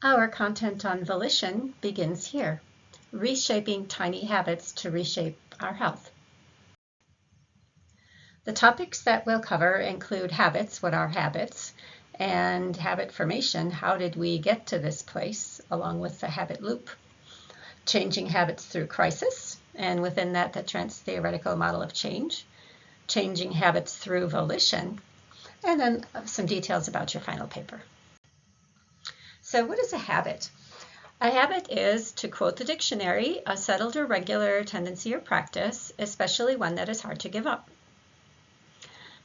Our content on volition begins here, reshaping tiny habits to reshape our health. The topics that we'll cover include habits, what are habits, and habit formation, how did we get to this place, along with the habit loop. Changing habits through crisis, and within that, the trans-theoretical model of change. Changing habits through volition, and then some details about your final paper. So what is a habit? A habit is, to quote the dictionary, a settled or regular tendency or practice, especially one that is hard to give up.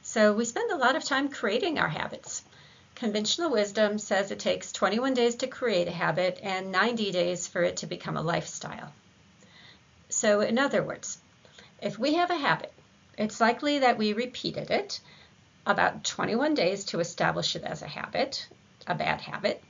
So we spend a lot of time creating our habits. Conventional wisdom says it takes 21 days to create a habit and 90 days for it to become a lifestyle. So in other words, if we have a habit, it's likely that we repeated it about 21 days to establish it as a habit, a bad habit,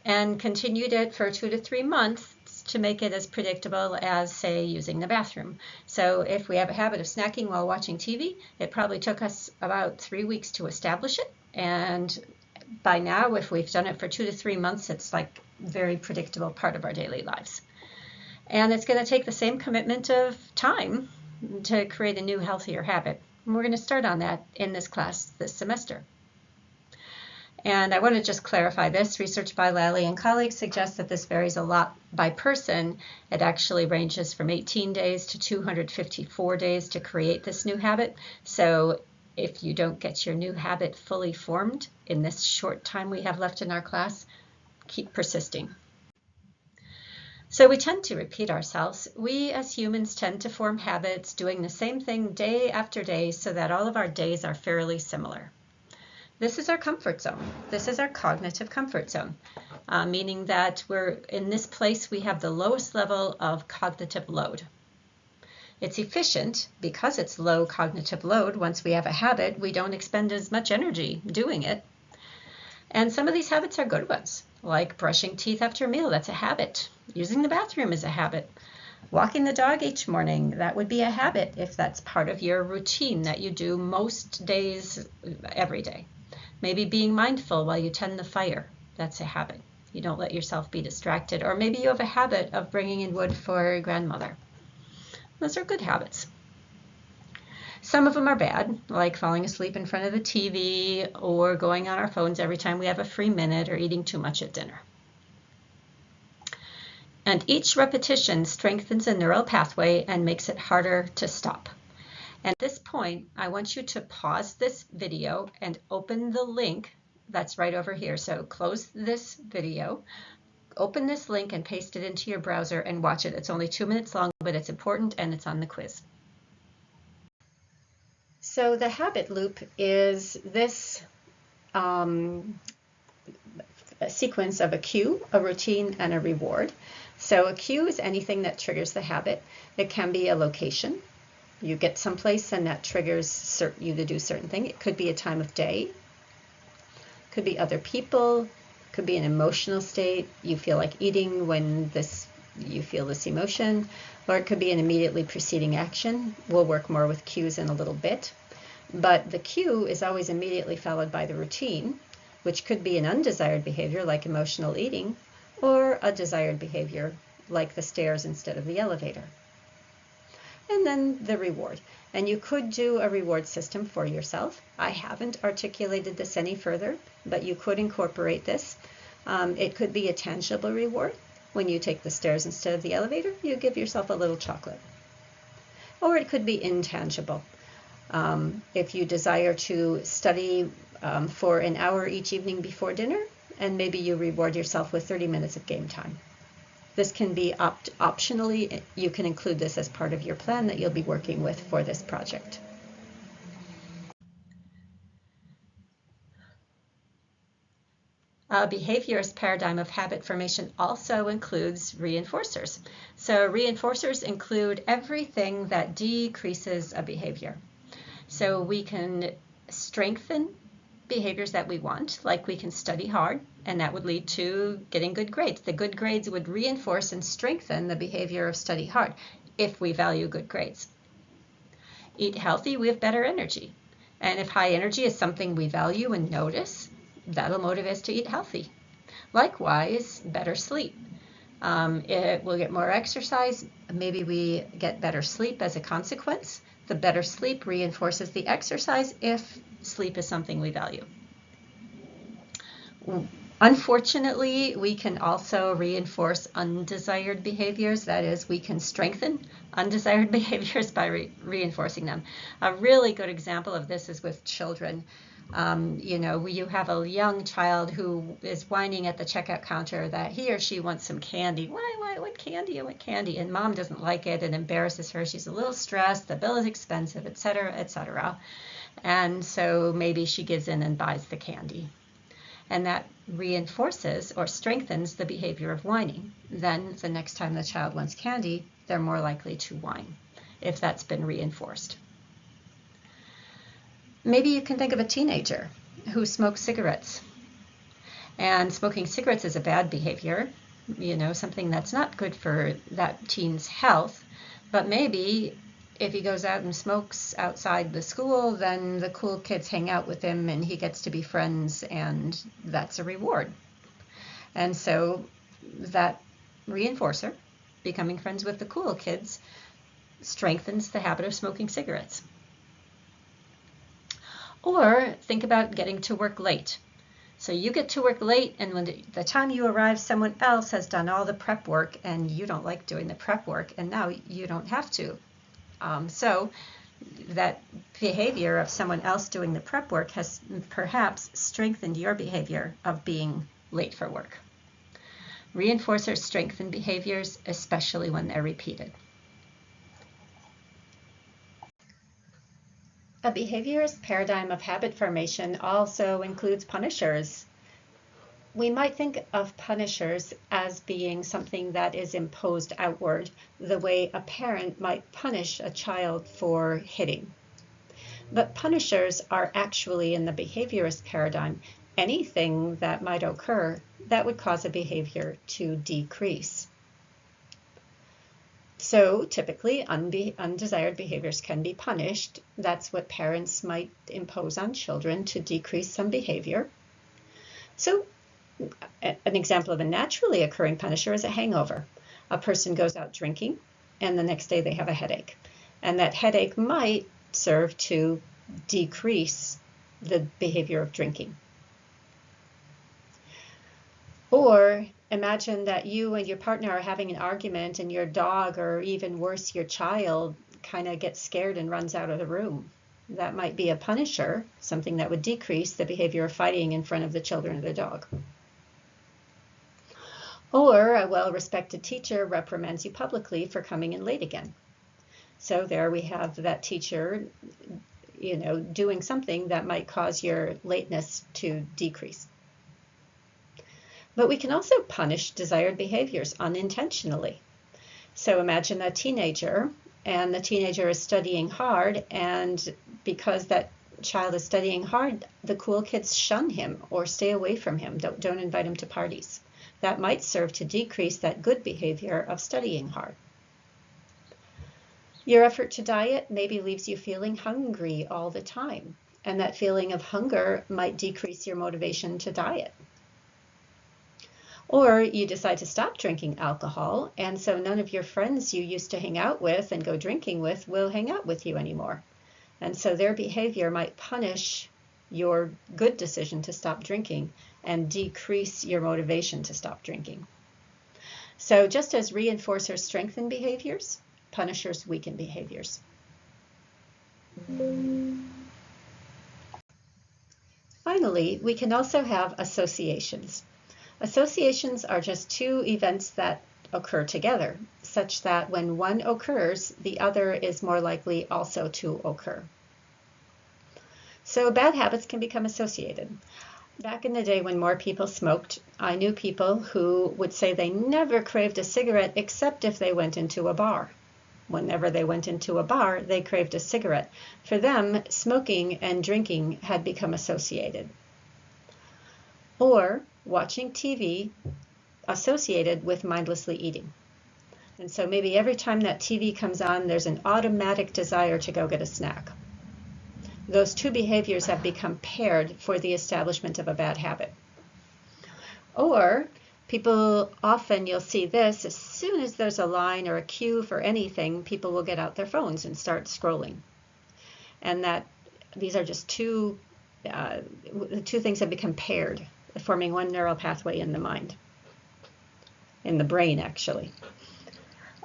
and continued it for 2 to 3 months to make it as predictable as, say, using the bathroom. So if we have a habit of snacking while watching TV, it probably took us about 3 weeks to establish it. And by now, if we've done it for 2 to 3 months, it's like a very predictable part of our daily lives. And it's going to take the same commitment of time to create a new, healthier habit. And we're going to start on that in this class this semester. And I want to just clarify this. Research by Lally and colleagues suggests that this varies a lot by person. It actually ranges from 18 days to 254 days to create this new habit. So if you don't get your new habit fully formed in this short time we have left in our class, keep persisting. So we tend to repeat ourselves. We as humans tend to form habits doing the same thing day after day so that all of our days are fairly similar. This is our comfort zone. This is our cognitive comfort zone, meaning that we're in this place we have the lowest level of cognitive load. It's efficient because it's low cognitive load. Once we have a habit, we don't expend as much energy doing it. And some of these habits are good ones, like brushing teeth after a meal. That's a habit. Using the bathroom is a habit. Walking the dog each morning, that would be a habit if that's part of your routine that you do most days, every day. Maybe being mindful while you tend the fire, that's a habit. You don't let yourself be distracted. Or maybe you have a habit of bringing in wood for grandmother. Those are good habits. Some of them are bad, like falling asleep in front of the TV or going on our phones every time we have a free minute or eating too much at dinner. And each repetition strengthens a neural pathway and makes it harder to stop. And at this point, I want you to pause this video and open the link that's right over here. So close this video, open this link and paste it into your browser and watch it. It's only 2 minutes long, but it's important and it's on the quiz. So the habit loop is this a sequence of a cue, a routine, and a reward. So a cue is anything that triggers the habit. It can be a location. You get someplace and that triggers you to do certain thing. It could be a time of day, could be other people, could be an emotional state. You feel like eating when you feel this emotion, or it could be an immediately preceding action. We'll work more with cues in a little bit. But the cue is always immediately followed by the routine, which could be an undesired behavior like emotional eating, or a desired behavior like the stairs instead of the elevator. And then the reward. And you could do a reward system for yourself. I haven't articulated this any further, but you could incorporate this. It could be a tangible reward. When you take the stairs instead of the elevator, you give yourself a little chocolate. Or it could be intangible. If you desire to study for an hour each evening before dinner, and maybe you reward yourself with 30 minutes of game time. This can be optionally, you can include this as part of your plan that you'll be working with for this project. A behaviorist paradigm of habit formation also includes reinforcers. So reinforcers include everything that decreases a behavior. So we can strengthen behaviors that we want, like we can study hard, and that would lead to getting good grades. The good grades would reinforce and strengthen the behavior of study hard if we value good grades. Eat healthy, we have better energy. And if high energy is something we value and notice, that'll motivate us to eat healthy. Likewise, better sleep. It will get more exercise. Maybe we get better sleep as a consequence. The better sleep reinforces the exercise if sleep is something we value. Unfortunately, we can also reinforce undesired behaviors. That is, we can strengthen undesired behaviors by reinforcing them. A really good example of this is with children. You have a young child who is whining at the checkout counter that he or she wants some candy. Why, what candy? I want candy. And mom doesn't like it and embarrasses her. She's a little stressed. The bill is expensive, etc., etc. And so maybe she gives in and buys the candy. And that reinforces or strengthens the behavior of whining. Then the next time the child wants candy, they're more likely to whine if that's been reinforced. Maybe you can think of a teenager who smokes cigarettes. And smoking cigarettes is a bad behavior, something that's not good for that teen's health. But maybe if he goes out and smokes outside the school, then the cool kids hang out with him and he gets to be friends, and that's a reward. And so that reinforcer, becoming friends with the cool kids, strengthens the habit of smoking cigarettes. Or think about getting to work late. So you get to work late, and when the time you arrive, someone else has done all the prep work, and you don't like doing the prep work, and now you don't have to. So that behavior of someone else doing the prep work has perhaps strengthened your behavior of being late for work. Reinforcers strengthen behaviors, especially when they're repeated. A behaviorist paradigm of habit formation also includes punishers. We might think of punishers as being something that is imposed outward, the way a parent might punish a child for hitting. But punishers are actually, in the behaviorist paradigm, anything that might occur that would cause a behavior to decrease. So typically, undesired behaviors can be punished. That's what parents might impose on children to decrease some behavior. So an example of a naturally occurring punisher is a hangover. A person goes out drinking, and the next day they have a headache. And that headache might serve to decrease the behavior of drinking. Or imagine that you and your partner are having an argument, and your dog, or even worse, your child, kind of gets scared and runs out of the room. That might be a punisher, something that would decrease the behavior of fighting in front of the children or the dog. Or a well-respected teacher reprimands you publicly for coming in late again. So there we have that teacher, doing something that might cause your lateness to decrease. But we can also punish desired behaviors unintentionally. So imagine a teenager, and the teenager is studying hard, and because that child is studying hard, the cool kids shun him or stay away from him, don't invite him to parties. That might serve to decrease that good behavior of studying hard. Your effort to diet maybe leaves you feeling hungry all the time, and that feeling of hunger might decrease your motivation to diet. Or you decide to stop drinking alcohol, and so none of your friends you used to hang out with and go drinking with will hang out with you anymore. And so their behavior might punish your good decision to stop drinking and decrease your motivation to stop drinking. So just as reinforcers strengthen behaviors, punishers weaken behaviors. Finally, we can also have associations. Associations are just two events that occur together, such that when one occurs, the other is more likely also to occur. So bad habits can become associated. Back in the day when more people smoked, I knew people who would say they never craved a cigarette except if they went into a bar. Whenever they went into a bar, they craved a cigarette. For them, smoking and drinking had become associated. Or watching TV associated with mindlessly eating. And so maybe every time that TV comes on, there's an automatic desire to go get a snack. Those two behaviors have become paired for the establishment of a bad habit. Or people, often you'll see this, as soon as there's a line or a queue for anything, people will get out their phones and start scrolling. And that these are just the two things have become paired, forming one neural pathway in the mind, in the brain actually.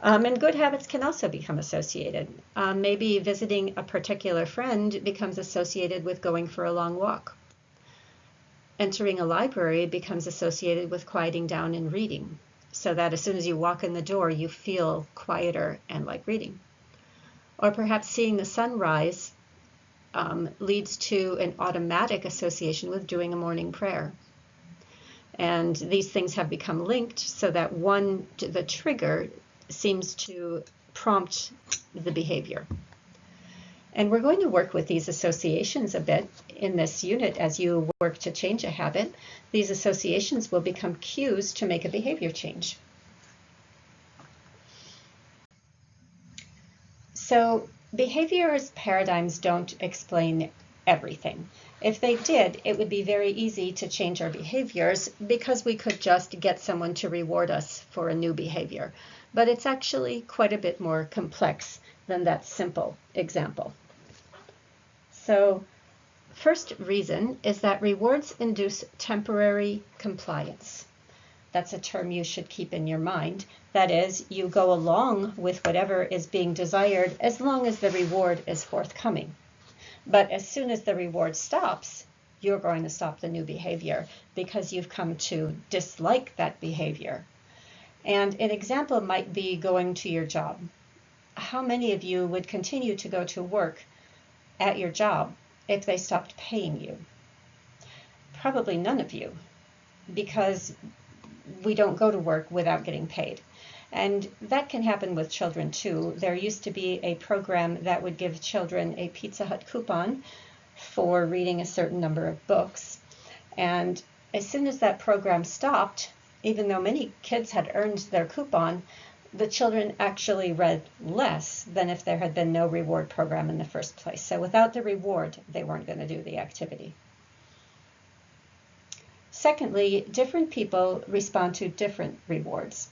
And good habits can also become associated. Maybe visiting a particular friend becomes associated with going for a long walk. Entering a library becomes associated with quieting down and reading, so that as soon as you walk in the door, you feel quieter and like reading. Or perhaps seeing the sunrise leads to an automatic association with doing a morning prayer. And these things have become linked so that the trigger seems to prompt the behavior. And we're going to work with these associations a bit in this unit as you work to change a habit. These associations will become cues to make a behavior change. So behaviorist paradigms don't explain everything. If they did, it would be very easy to change our behaviors because we could just get someone to reward us for a new behavior. But it's actually quite a bit more complex than that simple example. So, first reason is that rewards induce temporary compliance. That's a term you should keep in your mind. That is, you go along with whatever is being desired as long as the reward is forthcoming. But as soon as the reward stops, you're going to stop the new behavior because you've come to dislike that behavior. And an example might be going to your job. How many of you would continue to go to work at your job if they stopped paying you? Probably none of you, because we don't go to work without getting paid. And that can happen with children too. There used to be a program that would give children a Pizza Hut coupon for reading a certain number of books. And as soon as that program stopped, even though many kids had earned their coupon, the children actually read less than if there had been no reward program in the first place. So without the reward, they weren't going to do the activity. Secondly, different people respond to different rewards.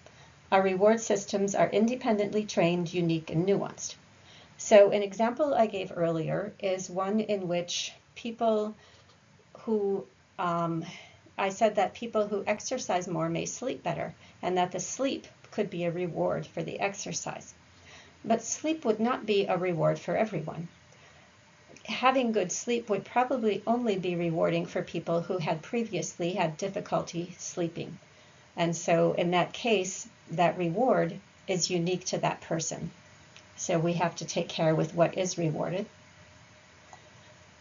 Our reward systems are independently trained, unique, and nuanced. So an example I gave earlier is one in which people who I said that people who exercise more may sleep better, and that the sleep could be a reward for the exercise. But sleep would not be a reward for everyone. Having good sleep would probably only be rewarding for people who had previously had difficulty sleeping. And so in that case, that reward is unique to that person. So we have to take care with what is rewarded.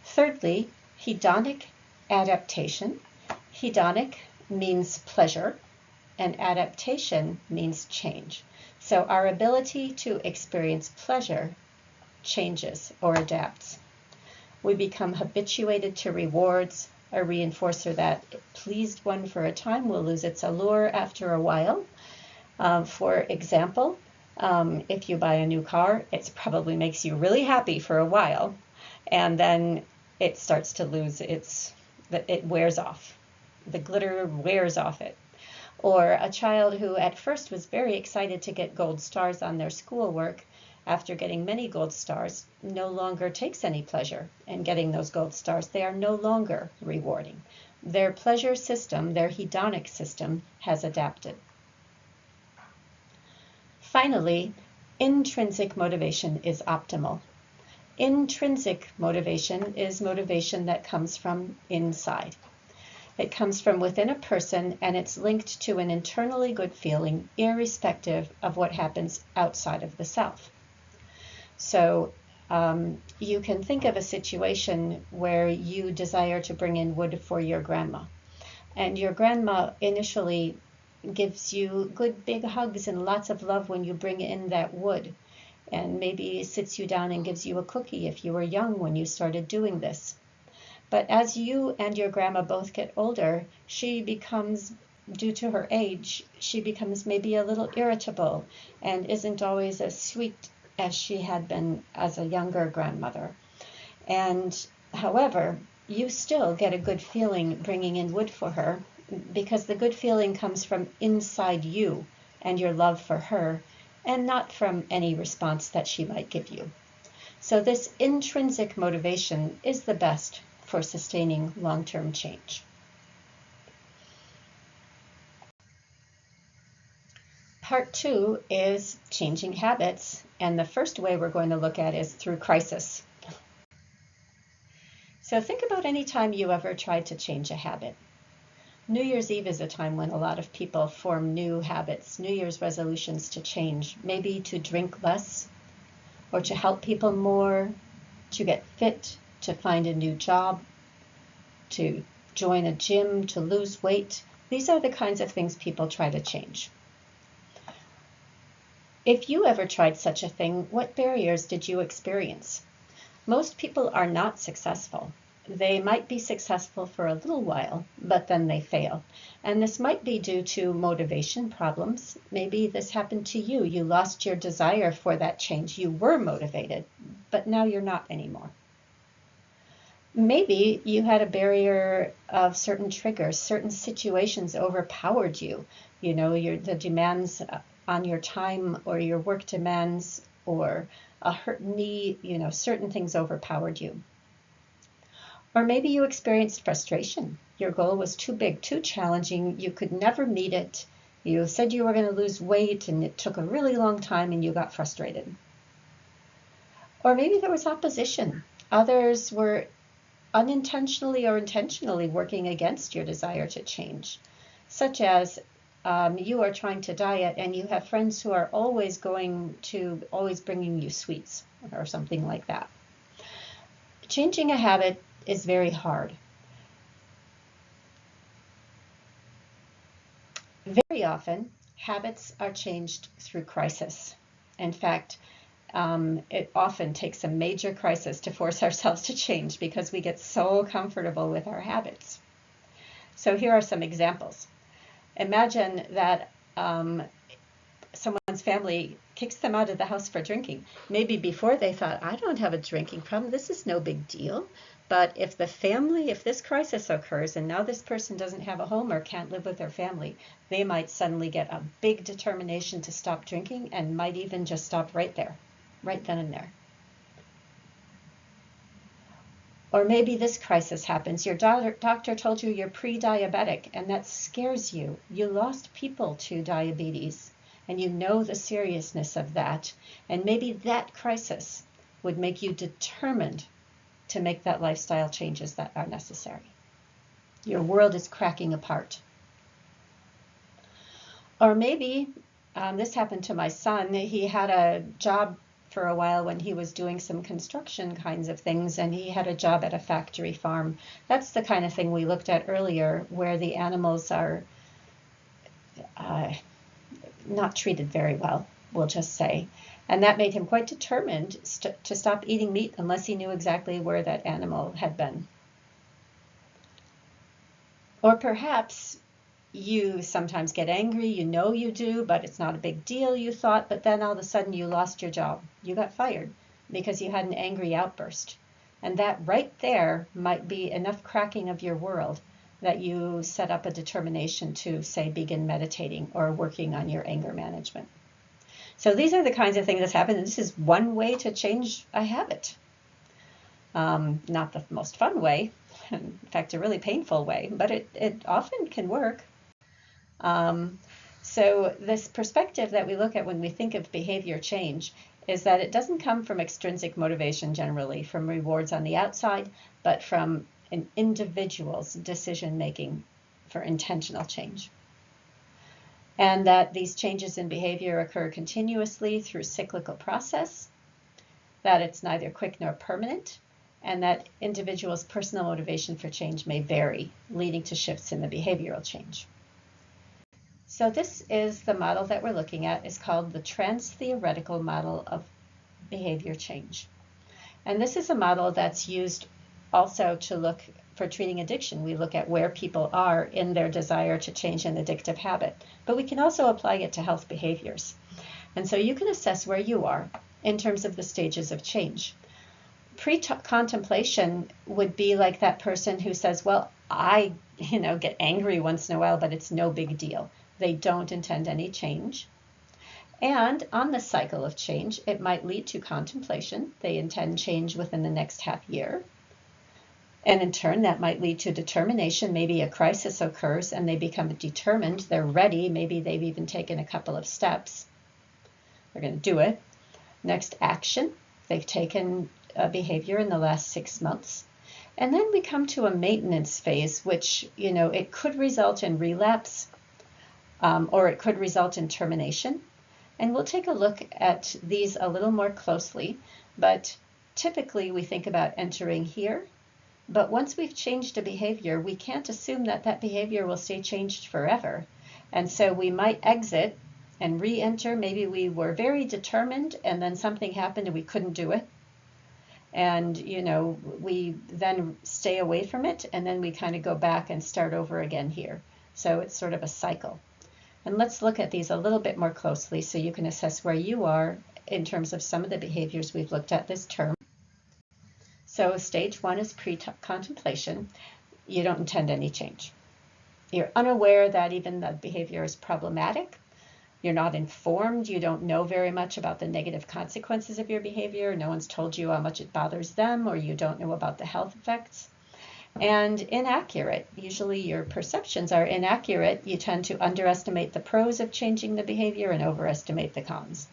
Thirdly, hedonic adaptation. Hedonic means pleasure, and adaptation means change. So our ability to experience pleasure changes or adapts. We become habituated to rewards. A reinforcer that pleased one for a time will lose its allure after a while. For example, if you buy a new car, it probably makes you really happy for a while, and then it starts to lose it wears off. The glitter wears off it. Or a child who at first was very excited to get gold stars on their schoolwork, after getting many gold stars, no longer takes any pleasure in getting those gold stars. They are no longer rewarding. Their pleasure system, their hedonic system, has adapted. Finally, intrinsic motivation is optimal. Intrinsic motivation is motivation that comes from inside. It comes from within a person, and it's linked to an internally good feeling, irrespective of what happens outside of the self. So you can think of a situation where you desire to bring in wood for your grandma, and your grandma initially gives you good big hugs and lots of love when you bring in that wood, and maybe sits you down and gives you a cookie if you were young when you started doing this. But as you and your grandma both get older, she becomes, due to her age, she becomes maybe a little irritable and isn't always as sweet as she had been as a younger grandmother. And however, you still get a good feeling bringing in wood for her, because the good feeling comes from inside you and your love for her, and not from any response that she might give you. So this intrinsic motivation is the best for sustaining long-term change. Part 2 is changing habits, and the first way we're going to look at is through crisis. So think about any time you ever tried to change a habit. New Year's Eve is a time when a lot of people form new habits, New Year's resolutions to change, maybe to drink less, or to help people more, to get fit, to find a new job, to join a gym, to lose weight. These are the kinds of things people try to change. If you ever tried such a thing, what barriers did you experience? Most people are not successful. They might be successful for a little while, but then they fail. And this might be due to motivation problems. Maybe this happened to you. You lost your desire for that change. You were motivated, but now you're not anymore. Maybe you had a barrier of certain triggers, certain situations overpowered you. You know, the demands on your time, or your work demands, or a hurt knee, certain things overpowered you. Or maybe you experienced frustration. Your goal was too big, too challenging. You could never meet it. You said you were going to lose weight and it took a really long time and you got frustrated. Or maybe there was opposition. Others were unintentionally or intentionally working against your desire to change, such as you are trying to diet and you have friends who are always bringing you sweets or something like that. Changing a habit is very hard. Very often, habits are changed through crisis. In fact, it often takes a major crisis to force ourselves to change because we get so comfortable with our habits. So here are some examples. Imagine that someone's family kicks them out of the house for drinking. Maybe before they thought, I don't have a drinking problem, this is no big deal. But if this crisis occurs and now this person doesn't have a home or can't live with their family, they might suddenly get a big determination to stop drinking and might even just stop right there, right then and there. Or maybe this crisis happens. Your doctor told you you're pre-diabetic and that scares you. You lost people to diabetes and you know the seriousness of that. And maybe that crisis would make you determined to make that lifestyle changes that are necessary. Your world is cracking apart. Or maybe, this happened to my son, he had a job for a while when he was doing some construction kinds of things, and he had a job at a factory farm. That's the kind of thing we looked at earlier, where the animals are not treated very well, we'll just say. And that made him quite determined to stop eating meat unless he knew exactly where that animal had been. Or perhaps you sometimes get angry, you know you do, but it's not a big deal, you thought, but then all of a sudden you lost your job. You got fired because you had an angry outburst. And that right there might be enough cracking of your world that you set up a determination to, say, begin meditating or working on your anger management. So these are the kinds of things that happen. This is one way to change a habit. Not the most fun way, in fact, a really painful way, but it often can work. So this perspective that we look at when we think of behavior change is that it doesn't come from extrinsic motivation generally, from rewards on the outside, but from an individual's decision-making for intentional change. And that these changes in behavior occur continuously through cyclical process, that it's neither quick nor permanent, and that individuals' personal motivation for change may vary, leading to shifts in the behavioral change. So this is the model that we're looking at. It's called the trans-theoretical model of behavior change. And this is a model that's used also to look for treating addiction. We look at where people are in their desire to change an addictive habit, but we can also apply it to health behaviors. And so you can assess where you are in terms of the stages of change. Pre-contemplation would be like that person who says, well, I, get angry once in a while, but it's no big deal. They don't intend any change. And on the cycle of change, it might lead to contemplation. They intend change within the next half year. And in turn, that might lead to determination. Maybe a crisis occurs and they become determined. They're ready. Maybe they've even taken a couple of steps. They're going to do it. Next, action. They've taken a behavior in the last 6 months. And then we come to a maintenance phase, which, it could result in relapse, or it could result in termination. And we'll take a look at these a little more closely. But typically, we think about entering here. But once we've changed a behavior, we can't assume that that behavior will stay changed forever. And so we might exit and re-enter. Maybe we were very determined and then something happened and we couldn't do it. And, we then stay away from it and then we kind of go back and start over again here. So it's sort of a cycle. And let's look at these a little bit more closely so you can assess where you are in terms of some of the behaviors we've looked at this term. So stage 1 is pre-contemplation. You don't intend any change. You're unaware that even the behavior is problematic. You're not informed. You don't know very much about the negative consequences of your behavior. No one's told you how much it bothers them, or you don't know about the health effects. And inaccurate. Usually your perceptions are inaccurate. You tend to underestimate the pros of changing the behavior and overestimate the cons.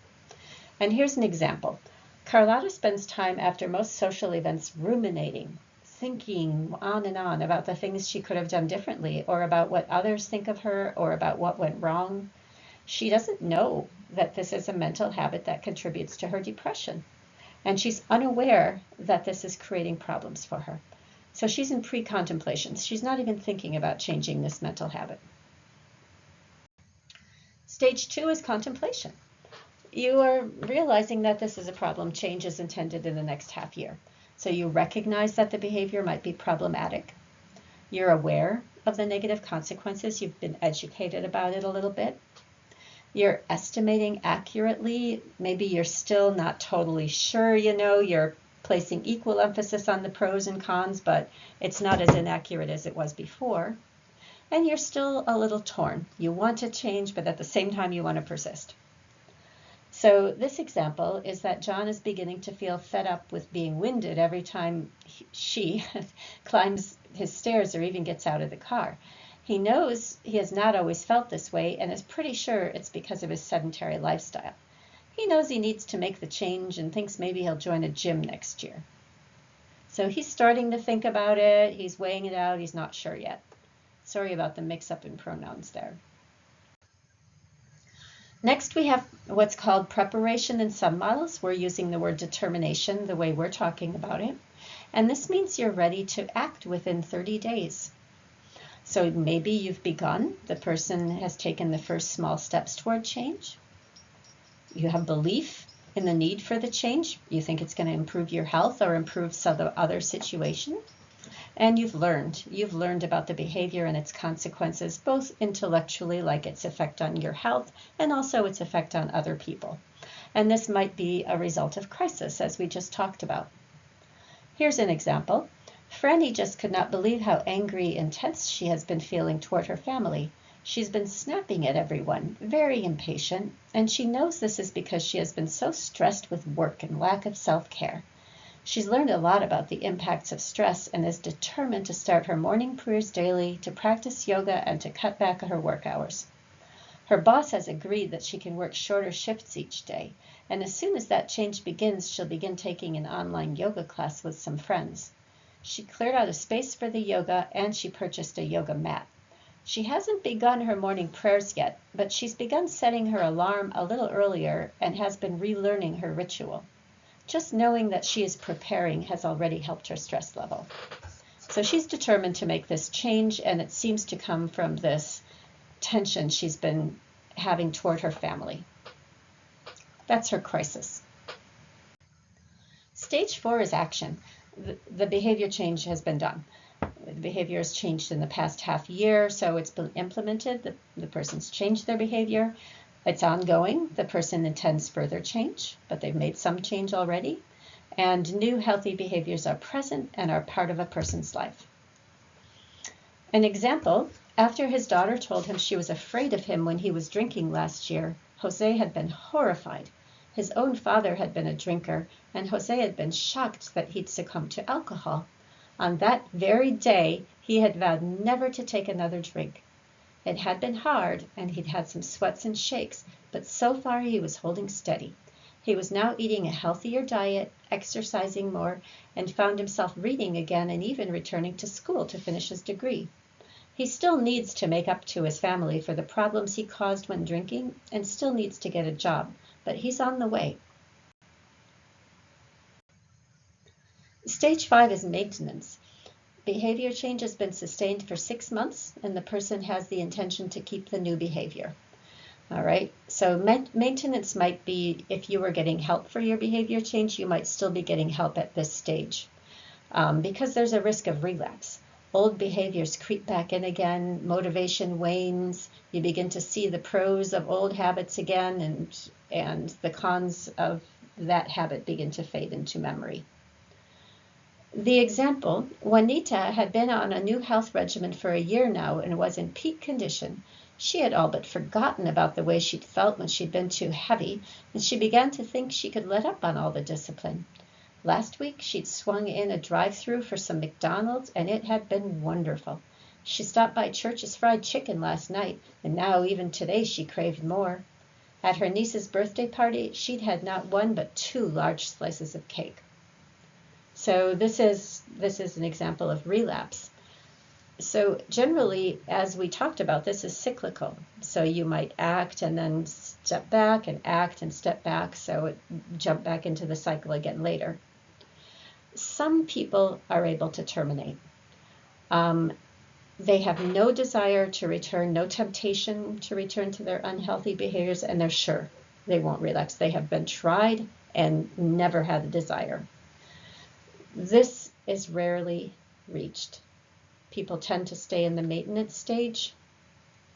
And here's an example. Carlotta spends time after most social events ruminating, thinking on and on about the things she could have done differently, or about what others think of her, or about what went wrong. She doesn't know that this is a mental habit that contributes to her depression. And she's unaware that this is creating problems for her. So she's in pre-contemplation. She's not even thinking about changing this mental habit. Stage 2 is contemplation. You are realizing that this is a problem. Change is intended in the next half year. So you recognize that the behavior might be problematic. You're aware of the negative consequences. You've been educated about it a little bit. You're estimating accurately. Maybe you're still not totally sure, you're placing equal emphasis on the pros and cons, but it's not as inaccurate as it was before. And you're still a little torn. You want to change, but at the same time you want to persist. So this example is that John is beginning to feel fed up with being winded every time she climbs his stairs or even gets out of the car. He knows he has not always felt this way and is pretty sure it's because of his sedentary lifestyle. He knows he needs to make the change and thinks maybe he'll join a gym next year. So he's starting to think about it. He's weighing it out. He's not sure yet. Sorry about the mix-up in pronouns there. Next, we have what's called preparation in some models. We're using the word determination the way we're talking about it. And this means you're ready to act within 30 days. So maybe you've begun. The person has taken the first small steps toward change. You have belief in the need for the change. You think it's going to improve your health or improve some other situation. And you've learned about the behavior and its consequences, both intellectually, like its effect on your health, and also its effect on other people. And this might be a result of crisis, as we just talked about. Here's an example. Franny just could not believe how angry and tense she has been feeling toward her family. She's been snapping at everyone, very impatient, and she knows this is because she has been so stressed with work and lack of self-care. She's learned a lot about the impacts of stress and is determined to start her morning prayers daily, to practice yoga, and to cut back her work hours. Her boss has agreed that she can work shorter shifts each day, and as soon as that change begins, she'll begin taking an online yoga class with some friends. She cleared out a space for the yoga, and she purchased a yoga mat. She hasn't begun her morning prayers yet, but she's begun setting her alarm a little earlier and has been relearning her ritual. Just knowing that she is preparing has already helped her stress level. So she's determined to make this change, and it seems to come from this tension she's been having toward her family. That's her crisis. Stage 4 is action. The behavior change has been done. The behavior has changed in the past half year, so it's been implemented. The person's changed their behavior. It's ongoing. The person intends further change, but they've made some change already. And new healthy behaviors are present and are part of a person's life. An example, after his daughter told him she was afraid of him when he was drinking last year, Jose had been horrified. His own father had been a drinker, and Jose had been shocked that he'd succumbed to alcohol. On that very day, he had vowed never to take another drink. It had been hard, and he'd had some sweats and shakes, but so far he was holding steady. He was now eating a healthier diet, exercising more, and found himself reading again and even returning to school to finish his degree. He still needs to make up to his family for the problems he caused when drinking and still needs to get a job, but he's on the way. Stage 5 is maintenance. Behavior change has been sustained for 6 months, and the person has the intention to keep the new behavior. All right, so maintenance might be, if you were getting help for your behavior change, you might still be getting help at this stage because there's a risk of relapse. Old behaviors creep back in again, motivation wanes, you begin to see the pros of old habits again, and the cons of that habit begin to fade into memory. The example, Juanita had been on a new health regimen for a year now and was in peak condition. She had all but forgotten about the way she'd felt when she'd been too heavy, and she began to think she could let up on all the discipline. Last week, she'd swung in a drive-through for some McDonald's, and it had been wonderful. She stopped by Church's Fried Chicken last night, and now even today she craved more. At her niece's birthday party, she'd had not one but 2 large slices of cake. So this is an example of relapse. So generally, as we talked about, this is cyclical. So you might act and then step back and act and step back, so it jump back into the cycle again later. Some people are able to terminate. They have no desire to return, no temptation to return to their unhealthy behaviors, and they're sure they won't relapse. They have been tried and never had a desire. This is rarely reached. People tend to stay in the maintenance stage.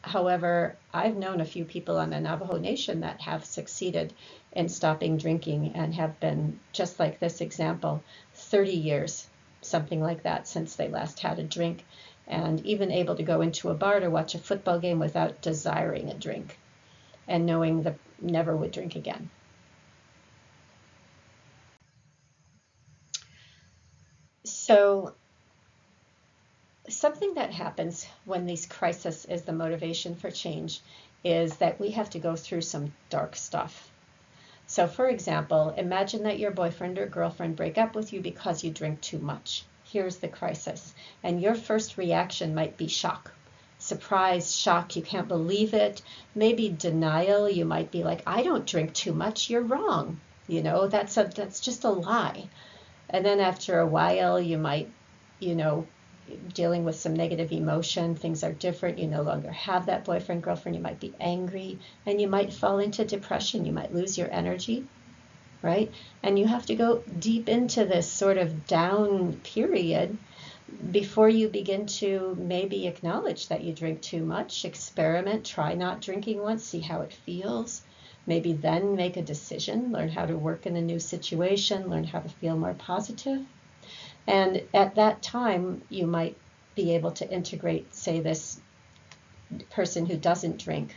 However, I've known a few people on the Navajo Nation that have succeeded in stopping drinking and have been, just like this example, 30 years, something like that, since they last had a drink, and even able to go into a bar to watch a football game without desiring a drink and knowing that never would drink again. So something that happens when these crises is the motivation for change is that we have to go through some dark stuff. So for example, imagine that your boyfriend or girlfriend break up with you because you drink too much. Here's the crisis. And your first reaction might be shock. Surprise, shock, you can't believe it. Maybe denial, you might be like, I don't drink too much, you're wrong. You know, that's just a lie. And then after a while, you might, dealing with some negative emotion, things are different, you no longer have that boyfriend, girlfriend, you might be angry, and you might fall into depression, you might lose your energy, right? And you have to go deep into this sort of down period before you begin to maybe acknowledge that you drink too much, experiment, try not drinking once, see how it feels, maybe then make a decision, learn how to work in a new situation, learn how to feel more positive. And at that time, you might be able to integrate, say, this person who doesn't drink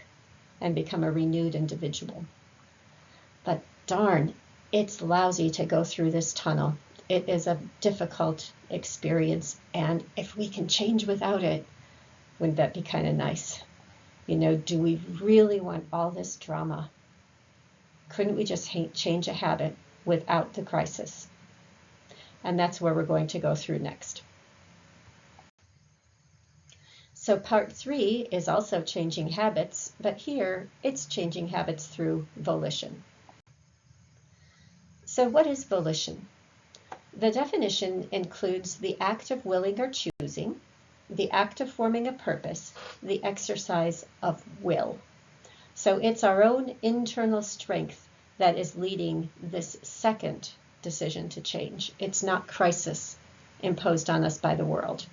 and become a renewed individual. But darn, it's lousy to go through this tunnel. It is a difficult experience. And if we can change without it, wouldn't that be kind of nice? Do we really want all this drama? Couldn't we just change a habit without the crisis? And that's where we're going to go through next. So part 3 is also changing habits, but here it's changing habits through volition. So what is volition? The definition includes the act of willing or choosing, the act of forming a purpose, the exercise of will. So it's our own internal strength that is leading this second decision to change. It's not crisis imposed on us by the world.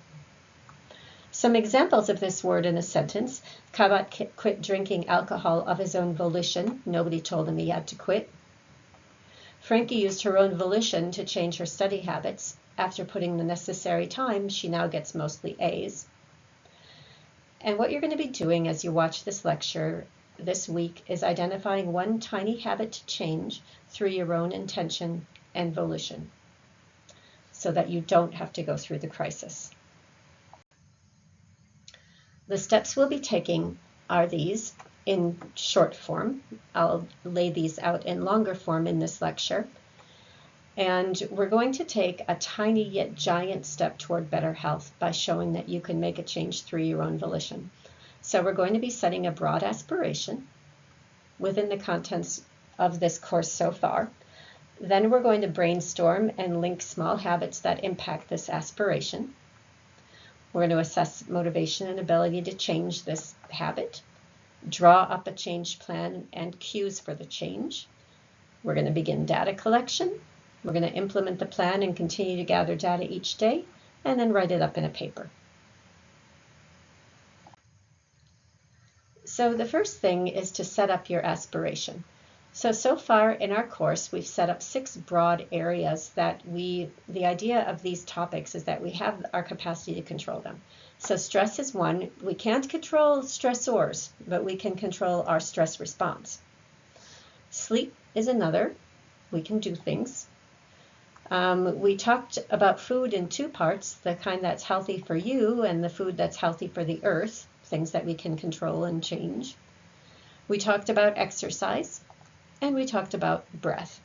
Some examples of this word in a sentence: Kabat quit drinking alcohol of his own volition. Nobody told him he had to quit. Frankie used her own volition to change her study habits. After putting the necessary time, she now gets mostly A's. And what you're going to be doing as you watch this lecture this week is identifying one tiny habit to change through your own intention and volition so that you don't have to go through the crisis. The steps we'll be taking are these in short form. I'll lay these out in longer form in this lecture. And we're going to take a tiny yet giant step toward better health by showing that you can make a change through your own volition. So we're going to be setting a broad aspiration within the contents of this course so far. Then we're going to brainstorm and link small habits that impact this aspiration. We're going to assess motivation and ability to change this habit, draw up a change plan and cues for the change. We're going to begin data collection. We're going to implement the plan and continue to gather data each day, and then write it up in a paper. So the first thing is to set up your aspiration. So far in our course, we've set up 6 broad areas that the idea of these topics is that we have our capacity to control them. So stress is one. We can't control stressors, but we can control our stress response. Sleep is another. We can do things. We talked about food in 2 parts, the kind that's healthy for you and the food that's healthy for the earth, things that we can control and change. We talked about exercise, and we talked about breath.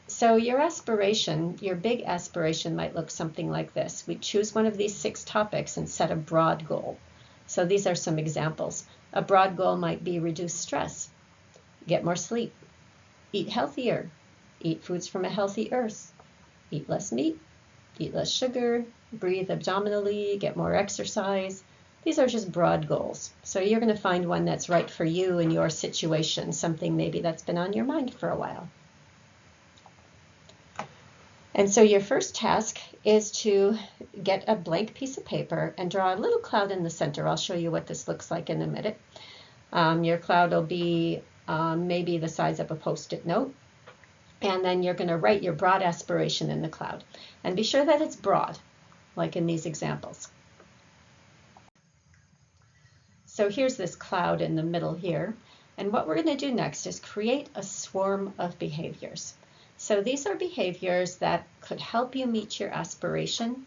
So your aspiration, your big aspiration might look something like this. We choose one of these 6 topics and set a broad goal. So these are some examples. A broad goal might be reduce stress, get more sleep, eat healthier, eat foods from a healthy earth, eat less meat, eat less sugar, breathe abdominally, get more exercise. These are just broad goals. So you're going to find one that's right for you in your situation, something maybe that's been on your mind for a while. And so your first task is to get a blank piece of paper and draw a little cloud in the center. I'll show you what this looks like in a minute. Your cloud will be maybe the size of a Post-it note. And then you're going to write your broad aspiration in the cloud. And be sure that it's broad, like in these examples. So here's this cloud in the middle here. And what we're going to do next is create a swarm of behaviors. So these are behaviors that could help you meet your aspiration.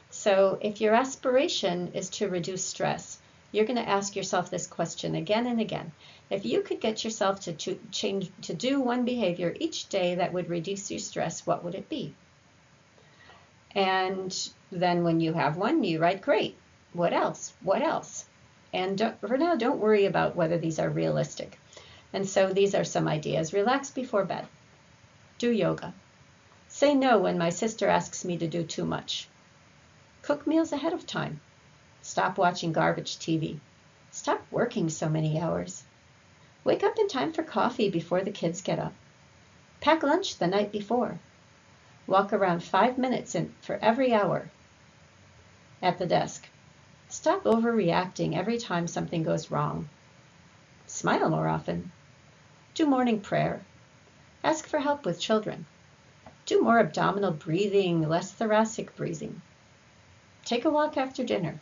So if your aspiration is to reduce stress, you're going to ask yourself this question again and again. If you could get yourself to do one behavior each day that would reduce your stress, what would it be? And then when you have one, you write, great. What else? What else? And for now, don't worry about whether these are realistic. And so these are some ideas. Relax before bed. Do yoga. Say no when my sister asks me to do too much. Cook meals ahead of time. Stop watching garbage TV. Stop working so many hours. Wake up in time for coffee before the kids get up. Pack lunch the night before. Walk around 5 minutes for every hour at the desk. Stop overreacting every time something goes wrong. Smile more often. Do morning prayer. Ask for help with children. Do more abdominal breathing, less thoracic breathing. Take a walk after dinner.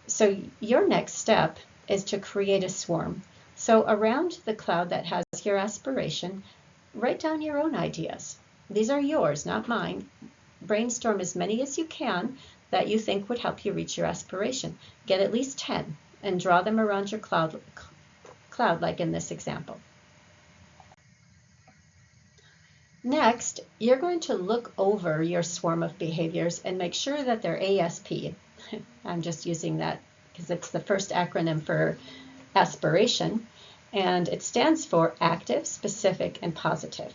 So your next step is to create a swarm. So around the cloud that has your aspiration, write down your own ideas. These are yours, not mine. Brainstorm as many as you can that you think would help you reach your aspiration. Get at least 10 and draw them around your cloud like in this example. Next, you're going to look over your swarm of behaviors and make sure that they're ASP. I'm just using that because it's the first acronym for aspiration, and it stands for active, specific, and positive.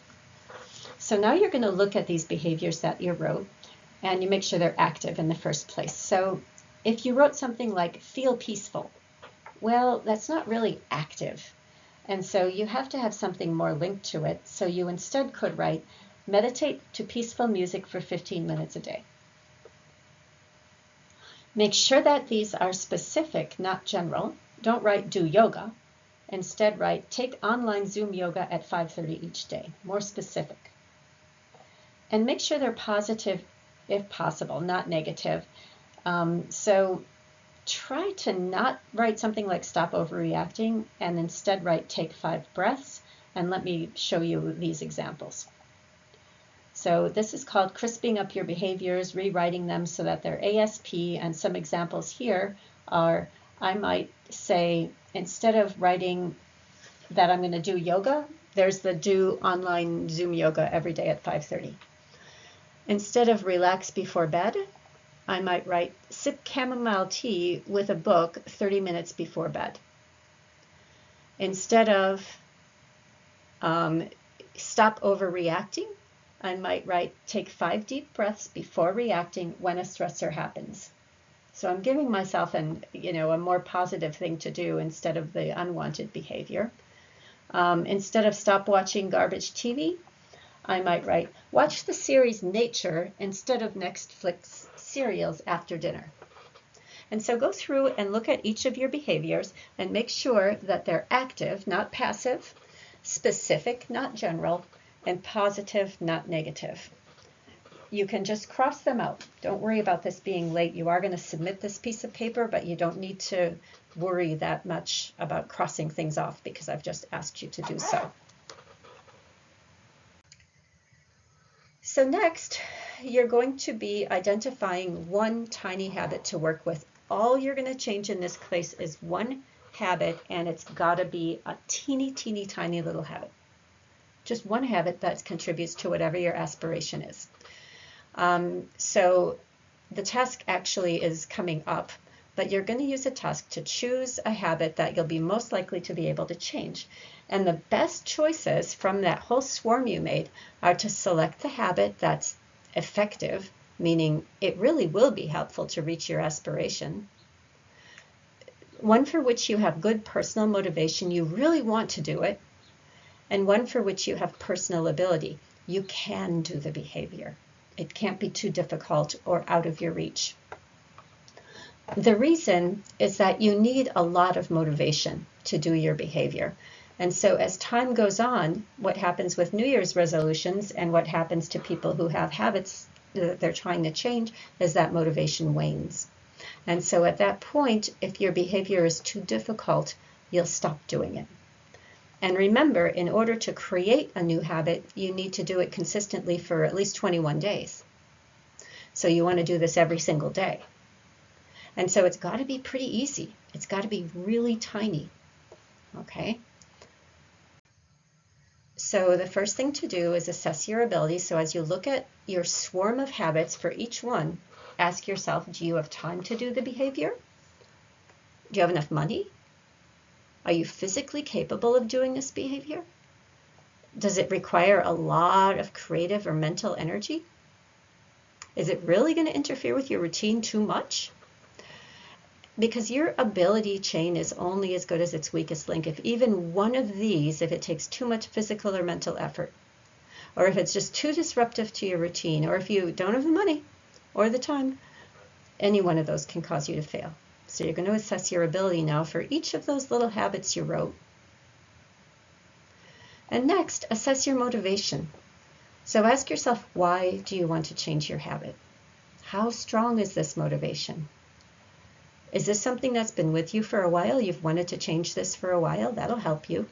So now you're going to look at these behaviors that you wrote, and you make sure they're active in the first place. So if you wrote something like feel peaceful, well, that's not really active. And so you have to have something more linked to it. So you instead could write meditate to peaceful music for 15 minutes a day. Make sure that these are specific, not general. Don't write do yoga. Instead write take online Zoom yoga at 5:30 each day. More specific. And make sure they're positive if possible, not negative. So try to not write something like stop overreacting and instead write take 5 breaths. And let me show you these examples. So this is called crisping up your behaviors, rewriting them so that they're ASP. And some examples here are, I might say, instead of writing that I'm going to do yoga, there's the do online Zoom yoga every day at 5:30. Instead of relax before bed, I might write sip chamomile tea with a book 30 minutes before bed. Instead of stop overreacting, I might write take 5 deep breaths before reacting when a stressor happens. So I'm giving myself a more positive thing to do instead of the unwanted behavior. Instead of stop watching garbage TV, I might write watch the series Nature instead of Netflix serials after dinner. And so go through and look at each of your behaviors and make sure that they're active, not passive, specific, not general, and positive, not negative. You can just cross them out. Don't worry about this being late. You are going to submit this piece of paper, but you don't need to worry that much about crossing things off because I've just asked you to do so. So next, you're going to be identifying one tiny habit to work with. All you're going to change in this case is one habit, and it's got to be a teeny, teeny, tiny little habit. Just one habit that contributes to whatever your aspiration is. So the task actually is coming up, but you're going to use a task to choose a habit that you'll be most likely to be able to change. And the best choices from that whole swarm you made are to select the habit that's effective, meaning it really will be helpful to reach your aspiration. One for which you have good personal motivation, you really want to do it, and one for which you have personal ability. You can do the behavior. It can't be too difficult or out of your reach. The reason is that you need a lot of motivation to do your behavior. And so as time goes on, what happens with New Year's resolutions and what happens to people who have habits that they're trying to change is that motivation wanes. And so at that point, if your behavior is too difficult, you'll stop doing it. And remember, in order to create a new habit, you need to do it consistently for at least 21 days. So you want to do this every single day. And so it's got to be pretty easy. It's got to be really tiny. Okay? So the first thing to do is assess your ability. So as you look at your swarm of habits for each one, ask yourself, do you have time to do the behavior? Do you have enough money? Are you physically capable of doing this behavior? Does it require a lot of creative or mental energy? Is it really going to interfere with your routine too much? Because your ability chain is only as good as its weakest link. If even one of these, if it takes too much physical or mental effort, or if it's just too disruptive to your routine, or if you don't have the money or the time, any one of those can cause you to fail. So you're going to assess your ability now for each of those little habits you wrote. And next, assess your motivation. So ask yourself, why do you want to change your habit? How strong is this motivation? Is this something that's been with you for a while? You've wanted to change this for a while? That'll help you.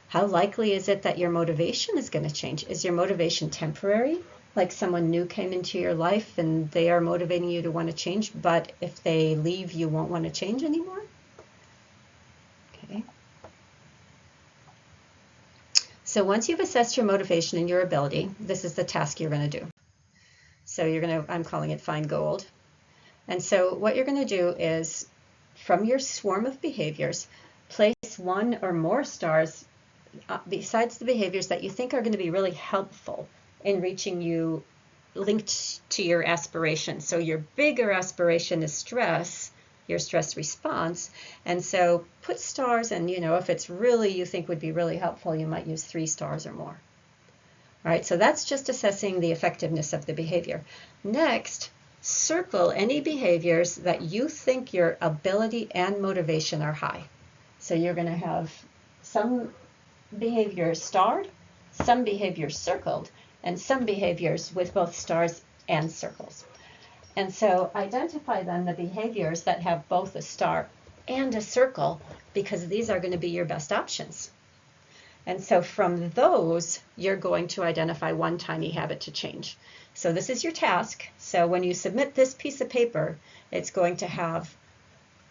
How likely is it that your motivation is going to change? Is your motivation temporary? Like someone new came into your life and they are motivating you to want to change, but if they leave, you won't want to change anymore? Okay. So once you've assessed your motivation and your ability, this is the task you're going to do. So I'm calling it find gold. And so what you're going to do is, from your swarm of behaviors, place one or more stars besides the behaviors that you think are going to be really helpful in reaching you linked to your aspiration. So your bigger aspiration is stress, your stress response. And so put stars, and if it's really you think would be really helpful, you might use 3 stars or more. All right, so that's just assessing the effectiveness of the behavior. Next, circle any behaviors that you think your ability and motivation are high. So you're going to have some behaviors starred, some behaviors circled, and some behaviors with both stars and circles. And so identify then the behaviors that have both a star and a circle, because these are going to be your best options. And so from those, you're going to identify one tiny habit to change. So this is your task. So when you submit this piece of paper, it's going to have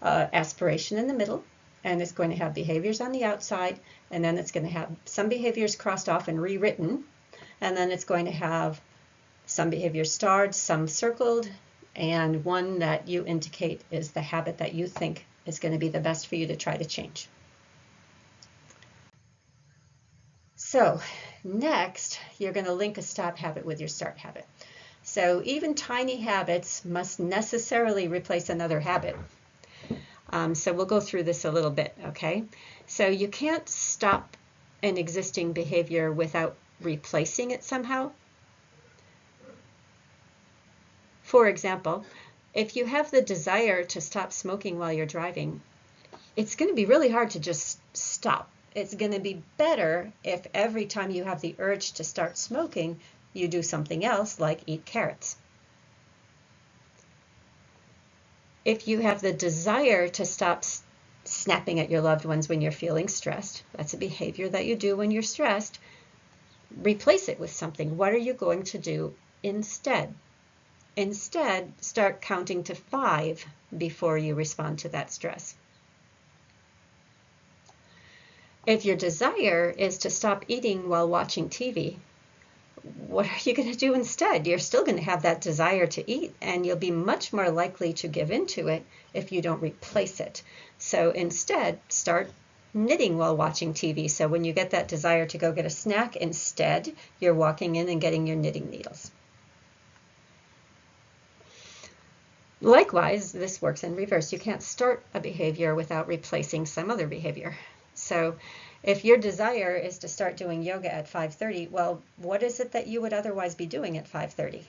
aspiration in the middle, and it's going to have behaviors on the outside, and then it's going to have some behaviors crossed off and rewritten, and then it's going to have some behaviors starred, some circled, and one that you indicate is the habit that you think is going to be the best for you to try to change. So next, you're going to link a stop habit with your start habit. So even tiny habits must necessarily replace another habit. So we'll go through this a little bit, okay? So you can't stop an existing behavior without replacing it somehow. For example, if you have the desire to stop smoking while you're driving, it's going to be really hard to just stop. It's going to be better if every time you have the urge to start smoking, you do something else like eat carrots. If you have the desire to stop snapping at your loved ones when you're feeling stressed, that's a behavior that you do when you're stressed, replace it with something. What are you going to do instead? Instead, start counting to 5 before you respond to that stress. If your desire is to stop eating while watching TV, what are you going to do instead? You're still going to have that desire to eat, and you'll be much more likely to give into it if you don't replace it. So instead, start knitting while watching TV. So when you get that desire to go get a snack, instead, you're walking in and getting your knitting needles. Likewise, this works in reverse. You can't start a behavior without replacing some other behavior. So if your desire is to start doing yoga at 5:30, well, what is it that you would otherwise be doing at 5:30?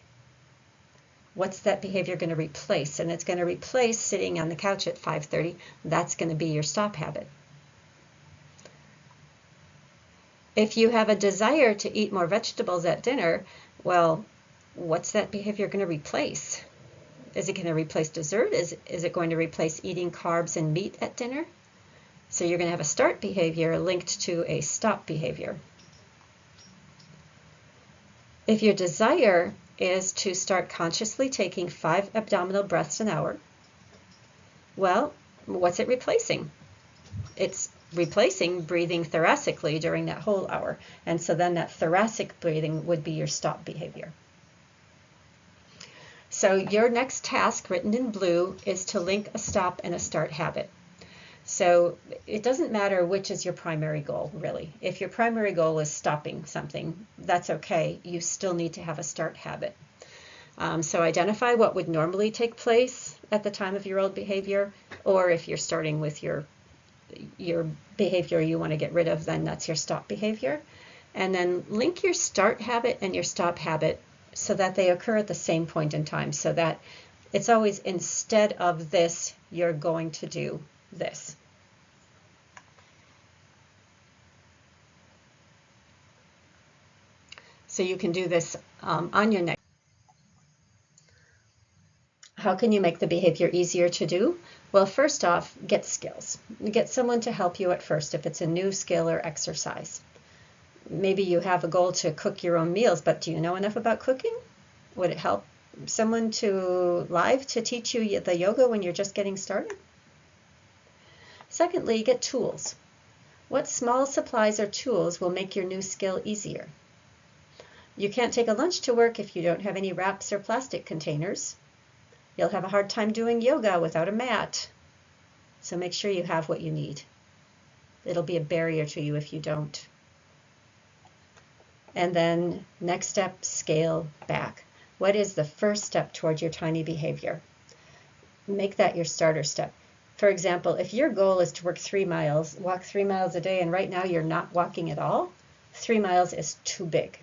What's that behavior going to replace? And it's going to replace sitting on the couch at 5:30. That's going to be your stop habit. If you have a desire to eat more vegetables at dinner, well, what's that behavior going to replace? Is it going to replace dessert? Is it going to replace eating carbs and meat at dinner? So you're going to have a start behavior linked to a stop behavior. If your desire is to start consciously taking 5 abdominal breaths an hour, well, what's it replacing? It's replacing breathing thoracically during that whole hour. And so then that thoracic breathing would be your stop behavior. So your next task, written in blue, is to link a stop and a start habit. So it doesn't matter which is your primary goal, really. If your primary goal is stopping something, that's okay. You still need to have a start habit. So identify what would normally take place at the time of your old behavior, or if you're starting with your behavior you want to get rid of, then that's your stop behavior. And then link your start habit and your stop habit so that they occur at the same point in time, so that it's always instead of this, you're going to do this. So you can do this on your next. How can you make the behavior easier to do? Well, first off, get skills. Get someone to help you at first if it's a new skill or exercise. Maybe you have a goal to cook your own meals, but do you know enough about cooking? Would it help someone to teach you the yoga when you're just getting started? Secondly, get tools. What small supplies or tools will make your new skill easier? You can't take a lunch to work if you don't have any wraps or plastic containers. You'll have a hard time doing yoga without a mat. So make sure you have what you need. It'll be a barrier to you if you don't. And then next step, scale back. What is the first step toward your tiny behavior? Make that your starter step. For example, if your goal is to walk 3 miles a day, and right now you're not walking at all, 3 miles is too big.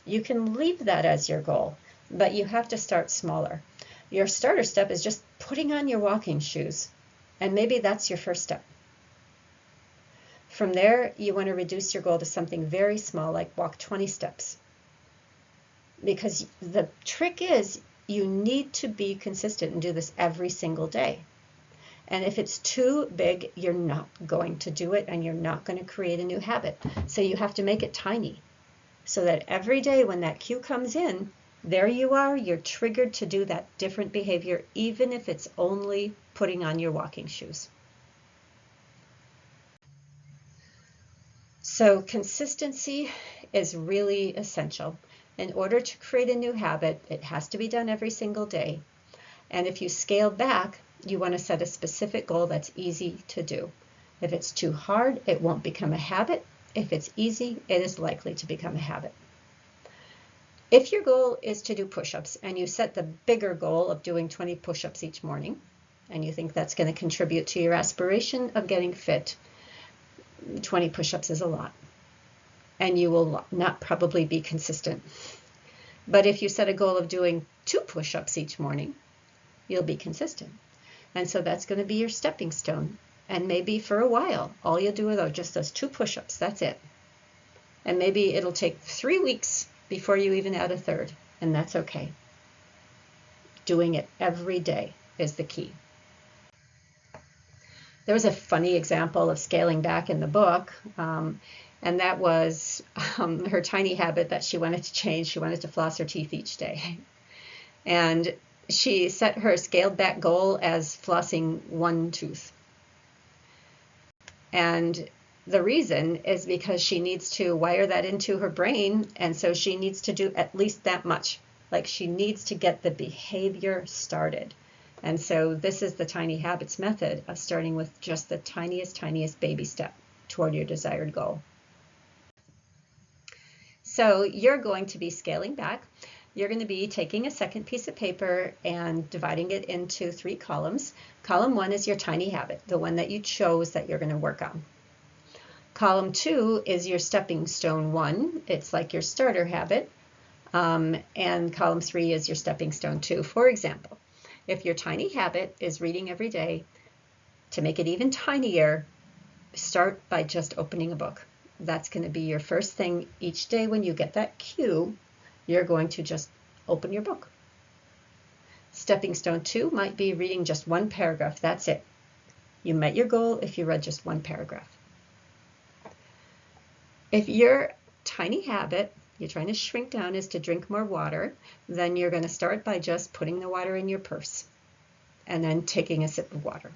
You can leave that as your goal, but you have to start smaller. Your starter step is just putting on your walking shoes, and maybe that's your first step. From there, you want to reduce your goal to something very small, like walk 20 steps. Because the trick is, you need to be consistent and do this every single day. And if it's too big, you're not going to do it and you're not going to create a new habit. So you have to make it tiny so that every day when that cue comes in, there you are, you're triggered to do that different behavior, even if it's only putting on your walking shoes. So consistency is really essential. In order to create a new habit, it has to be done every single day. And if you scale back, you want to set a specific goal that's easy to do. If it's too hard, it won't become a habit. If it's easy, it is likely to become a habit. If your goal is to do push-ups and you set the bigger goal of doing 20 push-ups each morning, and you think that's going to contribute to your aspiration of getting fit, 20 push-ups is a lot. And you will not probably be consistent. But if you set a goal of doing 2 push-ups each morning, you'll be consistent. And so that's going to be your stepping stone. And maybe for a while, all you'll do are just those 2 push-ups. That's it. And maybe it'll take 3 weeks before you even add a third. And that's okay. Doing it every day is the key. There was a funny example of scaling back in the book. And that was her tiny habit that she wanted to change. She wanted to floss her teeth each day. And she set her scaled back goal as flossing 1 tooth. And the reason is because she needs to wire that into her brain. And so she needs to do at least that much. Like she needs to get the behavior started. And so this is the tiny habits method of starting with just the tiniest baby step toward your desired goal. So you're going to be scaling back. You're going to be taking a second piece of paper and dividing it into 3 columns. Column 1 is your tiny habit, the one that you chose that you're going to work on. Column 2 is your stepping stone 1. It's like your starter habit. And column 3 is your stepping stone 2. For example, if your tiny habit is reading every day, to make it even tinier, start by just opening a book. That's going to be your first thing each day when you get that cue. You're going to just open your book. Stepping stone 2 might be reading just 1 paragraph. That's it. You met your goal if you read just 1 paragraph. If your tiny habit you're trying to shrink down is to drink more water, then you're going to start by just putting the water in your purse and then taking a sip of water.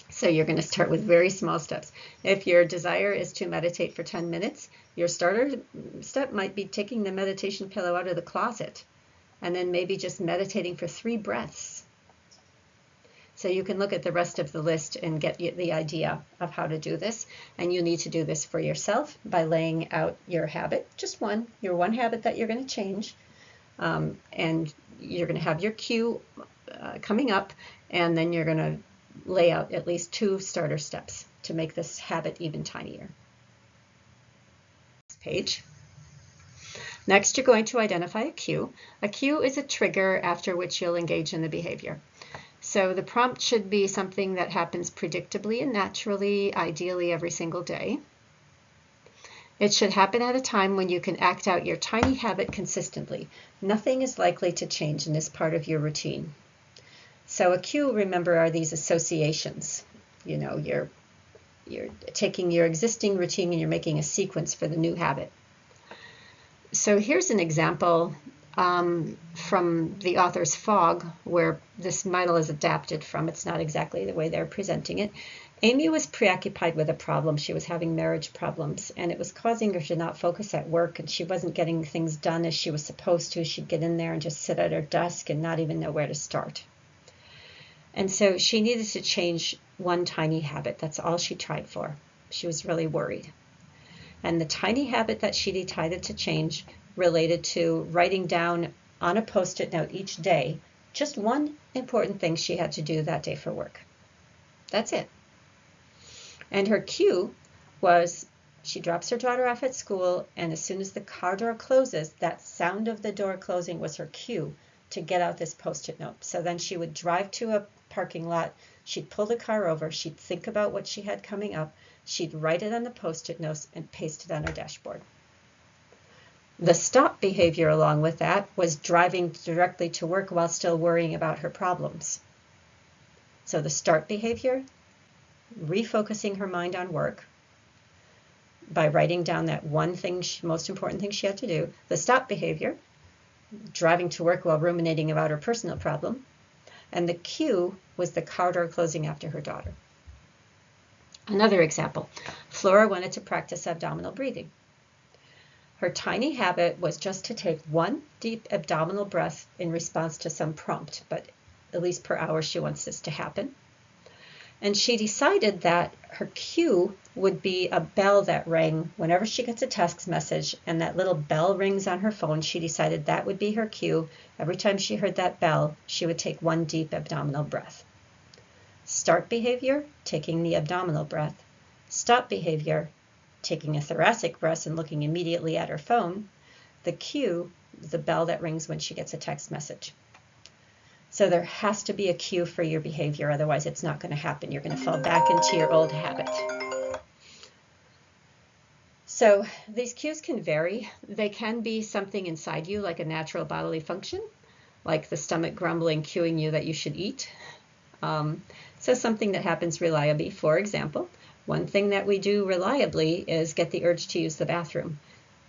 So you're going to start with very small steps. If your desire is to meditate for 10 minutes, your starter step might be taking the meditation pillow out of the closet and then maybe just meditating for 3 breaths. So you can look at the rest of the list and get the idea of how to do this. And you need to do this for yourself by laying out your habit, just your one habit that you're going to change. And you're going to have your cue coming up, and then you're going to lay out at least 2 starter steps to make this habit even tinier. Next page. Next, you're going to identify a cue. A cue is a trigger after which you'll engage in the behavior. So the prompt should be something that happens predictably and naturally, ideally every single day. It should happen at a time when you can act out your tiny habit consistently. Nothing is likely to change in this part of your routine. So a cue, remember, are these associations. You know, you're taking your existing routine and you're making a sequence for the new habit. So here's an example from the author's Fog, where this model is adapted from. It's not exactly the way they're presenting it. Amy was preoccupied with a problem. She was having marriage problems, and it was causing her to not focus at work, and she wasn't getting things done as she was supposed to. She'd get in there and just sit at her desk and not even know where to start. And so she needed to change one tiny habit. That's all she tried for. She was really worried. And the tiny habit that she decided to change related to writing down on a Post-it note each day just one important thing she had to do that day for work. That's it. And her cue was she drops her daughter off at school, and as soon as the car door closes, that sound of the door closing was her cue to get out this Post-it note. So then she would drive to a parking lot, she'd pull the car over, she'd think about what she had coming up, she'd write it on the Post-it notes and paste it on her dashboard. The stop behavior along with that was driving directly to work while still worrying about her problems. So the start behavior, refocusing her mind on work by writing down that one thing, most important thing she had to do. The stop behavior, driving to work while ruminating about her personal problem. And the cue was the car door closing after her daughter. Another example, Flora wanted to practice abdominal breathing. Her tiny habit was just to take one deep abdominal breath in response to some prompt, but at least per hour she wants this to happen. And she decided that her cue would be a bell that rang whenever she gets a text message, and that little bell rings on her phone. She decided that would be her cue. Every time she heard that bell, she would take one deep abdominal breath. Start behavior, taking the abdominal breath. Stop behavior, taking a thoracic breath and looking immediately at her phone. The cue, the bell that rings when she gets a text message. So there has to be a cue for your behavior, otherwise it's not going to happen. You're going to fall back into your old habit. So these cues can vary. They can be something inside you, like a natural bodily function, like the stomach grumbling, cueing you that you should eat. So something that happens reliably, for example, one thing that we do reliably is get the urge to use the bathroom.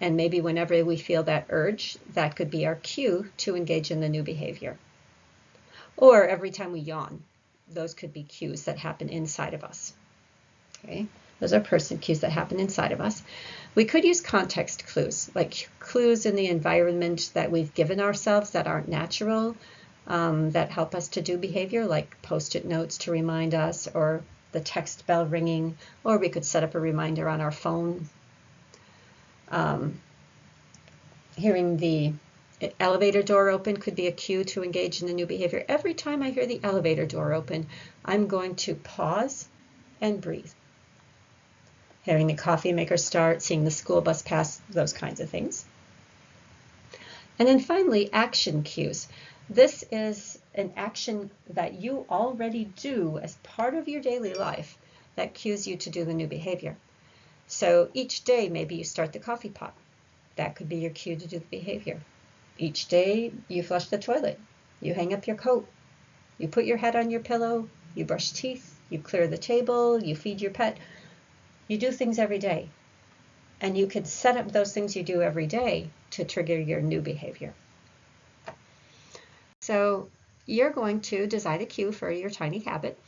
And maybe whenever we feel that urge, that could be our cue to engage in the new behavior. Or every time we yawn, those could be cues that happen inside of us. Okay, those are person cues that happen inside of us. We could use context clues, like clues in the environment that we've given ourselves that aren't natural, that help us to do behavior, like Post-it notes to remind us, or the text bell ringing, or we could set up a reminder on our phone. Hearing the elevator door open could be a cue to engage in the new behavior. Every time I hear the elevator door open, I'm going to pause and breathe. Hearing the coffee maker start, seeing the school bus pass, those kinds of things. And then finally, action cues. This is an action that you already do as part of your daily life that cues you to do the new behavior. So each day, maybe you start the coffee pot. That could be your cue to do the behavior. Each day, you flush the toilet. You hang up your coat. You put your head on your pillow. You brush teeth. You clear the table. You feed your pet. You do things every day. And you can set up those things you do every day to trigger your new behavior. So you're going to decide a cue for your tiny habit.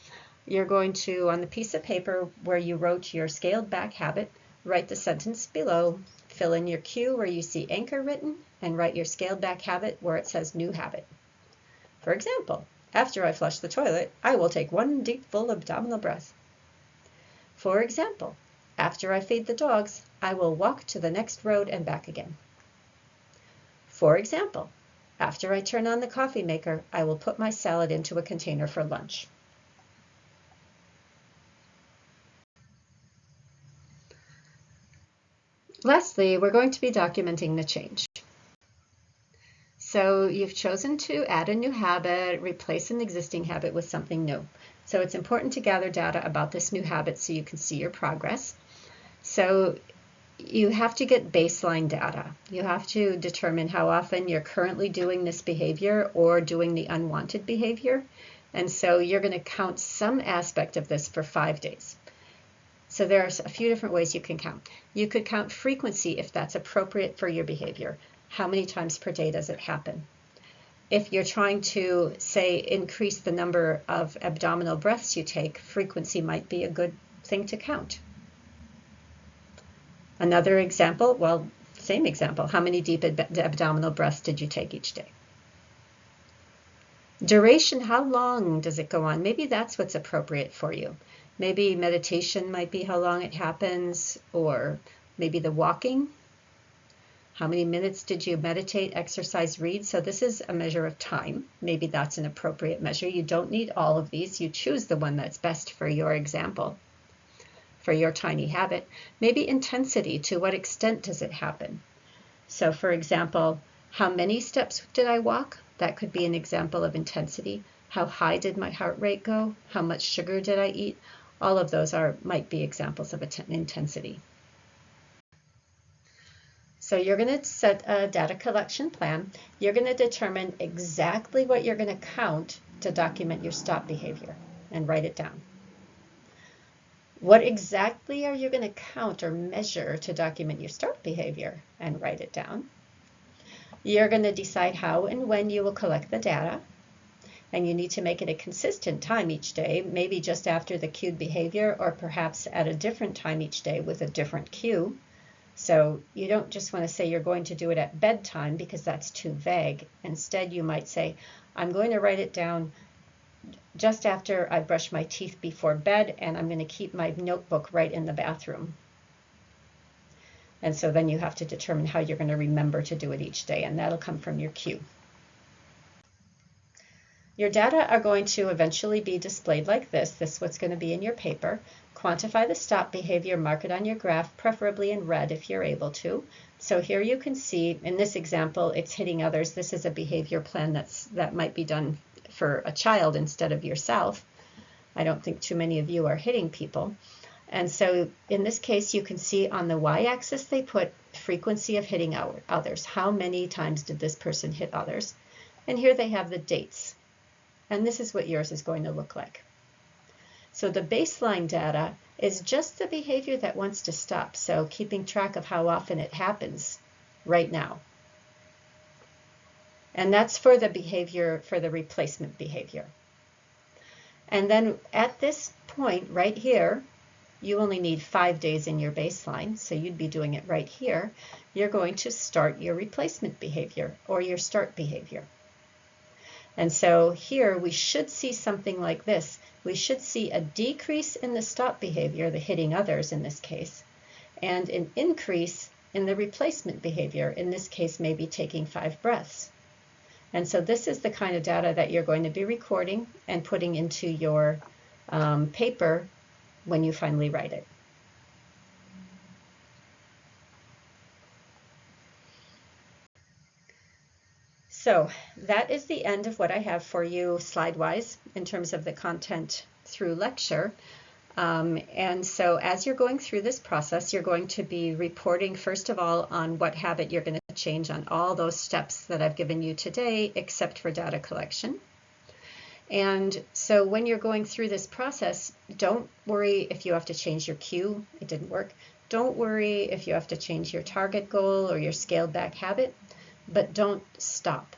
You're going to, on the piece of paper where you wrote your scaled back habit, write the sentence below, fill in your cue where you see anchor written, and write your scaled back habit where it says new habit. For example, after I flush the toilet, I will take one deep full abdominal breath. For example, after I feed the dogs, I will walk to the next road and back again. For example, after I turn on the coffee maker, I will put my salad into a container for lunch. Lastly, we're going to be documenting the change. So you've chosen to add a new habit, replace an existing habit with something new. So it's important to gather data about this new habit so you can see your progress. So you have to get baseline data. You have to determine how often you're currently doing this behavior or doing the unwanted behavior. And so you're going to count some aspect of this for 5 days. So there's a few different ways you can count. You could count frequency if that's appropriate for your behavior. How many times per day does it happen? If you're trying to, say, increase the number of abdominal breaths you take, frequency might be a good thing to count. Another example, well, same example, how many deep abdominal breaths did you take each day? Duration, how long does it go on? Maybe that's what's appropriate for you. Maybe meditation might be how long it happens, or maybe the walking. How many minutes did you meditate, exercise, read? So this is a measure of time. Maybe that's an appropriate measure. You don't need all of these. You choose the one that's best for your example, for your tiny habit. Maybe intensity, to what extent does it happen? So for example, how many steps did I walk? That could be an example of intensity. How high did my heart rate go? How much sugar did I eat? All of those might be examples of intensity. So you're going to set a data collection plan. You're going to determine exactly what you're going to count to document your stop behavior and write it down. What exactly are you going to count or measure to document your start behavior and write it down? You're going to decide how and when you will collect the data, and you need to make it a consistent time each day, maybe just after the cued behavior or perhaps at a different time each day with a different cue. So you don't just want to say you're going to do it at bedtime because that's too vague. Instead, you might say, I'm going to write it down just after I brush my teeth before bed, and I'm going to keep my notebook right in the bathroom. And so then you have to determine how you're going to remember to do it each day, and that'll come from your cue. Your data are going to eventually be displayed like this. This is what's going to be in your paper. Quantify the stop behavior, mark it on your graph, preferably in red if you're able to. So here you can see, in this example, it's hitting others. This is a behavior plan that might be done for a child instead of yourself. I don't think too many of you are hitting people. And so in this case, you can see on the y-axis they put frequency of hitting others. How many times did this person hit others? And here they have the dates. And this is what yours is going to look like. So the baseline data is just the behavior that wants to stop, so keeping track of how often it happens right now. And that's for the behavior, for the replacement behavior. And then at this point right here, you only need 5 days in your baseline, so you'd be doing it right here. You're going to start your replacement behavior or your start behavior. And so here we should see something like this. We should see a decrease in the stop behavior, the hitting others in this case, and an increase in the replacement behavior, in this case maybe taking 5 breaths. And so this is the kind of data that you're going to be recording and putting into your paper when you finally write it. So that is the end of what I have for you slide-wise in terms of the content through lecture. And so as you're going through this process, you're going to be reporting, first of all, on what habit you're going to change on all those steps that I've given you today, except for data collection. And so when you're going through this process, don't worry if you have to change your cue. It didn't work. Don't worry if you have to change your target goal or your scaled back habit. But don't stop.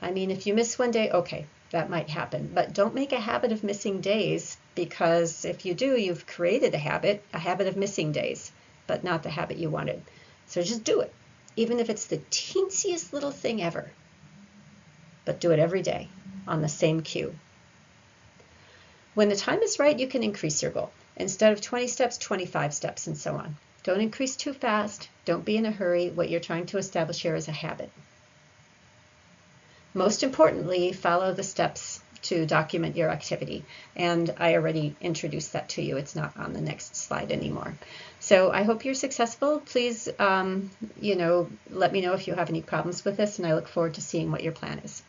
I mean, if you miss one day, okay, that might happen, but don't make a habit of missing days, because if you do, you've created a habit of missing days, but not the habit you wanted. So just do it, even if it's the teensiest little thing ever, but do it every day on the same cue. When the time is right, you can increase your goal. Instead of 20 steps, 25 steps, and so on. Don't increase too fast. Don't be in a hurry. What you're trying to establish here is a habit. Most importantly, follow the steps to document your activity. And I already introduced that to you. It's not on the next slide anymore. So I hope you're successful. Please, let me know if you have any problems with this, and I look forward to seeing what your plan is.